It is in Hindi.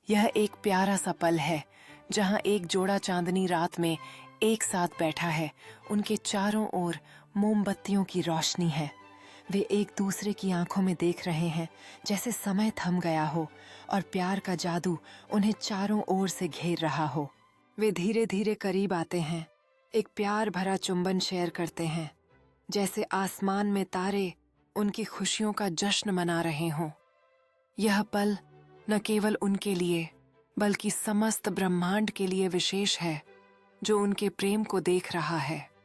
यह एक प्यारा सा पल है जहां एक जोड़ा चांदनी रात में एक साथ बैठा है। उनके चारों ओर मोमबत्तियों की रोशनी है। वे एक दूसरे की आंखों में देख रहे हैं जैसे समय थम गया हो और प्यार का जादू उन्हें चारों ओर से घेर रहा हो। वे धीरे धीरे करीब आते हैं, एक प्यार भरा चुंबन शेयर करते हैं, जैसे आसमान में तारे उनकी खुशियों का जश्न मना रहे हों। यह पल न केवल उनके लिए बल्कि समस्त ब्रह्मांड के लिए विशेष है, जो उनके प्रेम को देख रहा है।